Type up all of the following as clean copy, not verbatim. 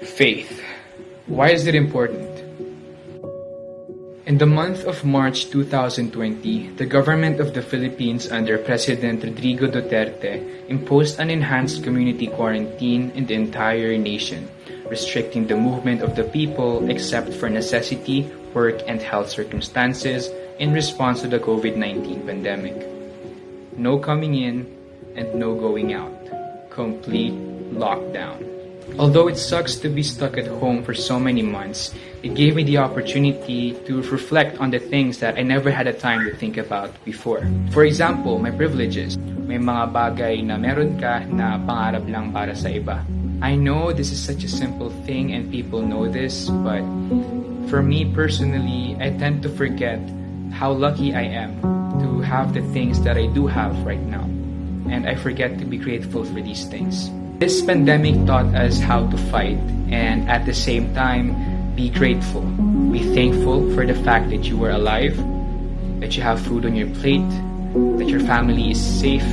Faith. Why is it important? In the month of March 2020, the government of the Philippines under President Rodrigo Duterte imposed an enhanced community quarantine in the entire nation, restricting the movement of the people except for necessity, work, and health circumstances in response to the COVID-19 pandemic. No coming in and no going out. Complete lockdown. Although it sucks to be stuck at home for so many months, it gave me the opportunity to reflect on the things that I never had a time to think about before. For example, my privileges. May mga bagay na meron ka na pangarap lang para sa iba. I know this is such a simple thing and people know this, but for me personally, I tend to forget how lucky I am to have the things that I do have right now. And I forget to be grateful for these things. This pandemic taught us how to fight and at the same time, be grateful. Be thankful for the fact that you are alive, that you have food on your plate, that your family is safe.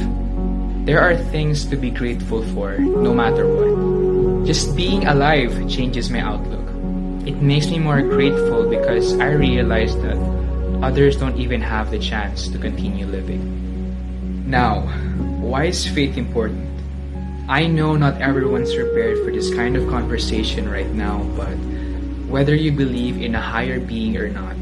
There are things to be grateful for no matter what. Just being alive changes my outlook. It makes me more grateful because I realize that others don't even have the chance to continue living. Now, why is faith important? I know not everyone's prepared for this kind of conversation right now, but whether you believe in a higher being or not,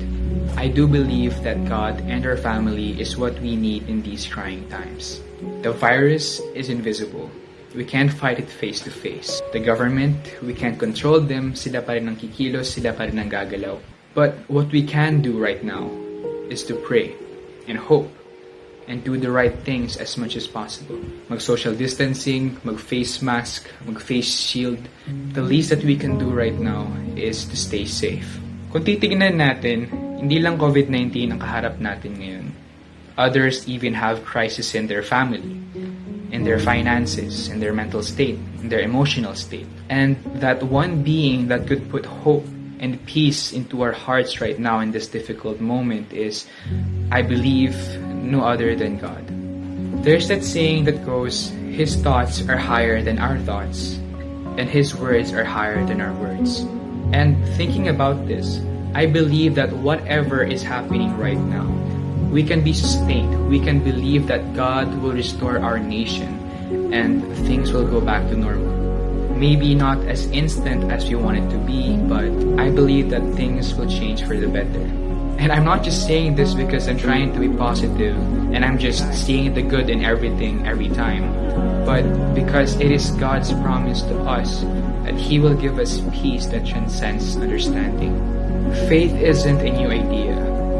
I do believe that God and our family is what we need in these trying times. The virus is invisible. We can't fight it face to face. The government, we can't control them. Sila pa rin ang kikilos, sila pa rin ang gagalaw. But what we can do right now is to pray and hope and do the right things as much as possible. Mag-social distancing, mag-face mask, mag-face shield. The least that we can do right now is to stay safe. Kung titignan natin, hindi lang COVID-19 ang kaharap natin ngayon. Others even have crisis in their family, in their finances, in their mental state, in their emotional state. And that one being that could put hope and peace into our hearts right now in this difficult moment is, I believe, no other than God. There's that saying that goes, His thoughts are higher than our thoughts, and His words are higher than our words. And thinking about this, I believe that whatever is happening right now, we can be sustained. We can believe that God will restore our nation and things will go back to normal. Maybe not as instant as we want it to be, but I believe that things will change for the better. And I'm not just saying this because I'm trying to be positive and I'm just seeing the good in everything every time, but because it is God's promise to us that He will give us peace that transcends understanding. Faith isn't a new idea,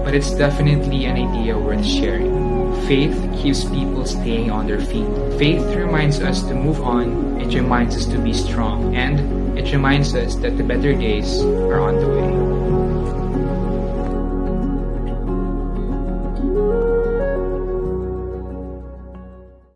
but it's definitely an idea worth sharing. Faith keeps people staying on their feet. Faith reminds us to move on, it reminds us to be strong, and it reminds us that the better days are on the way.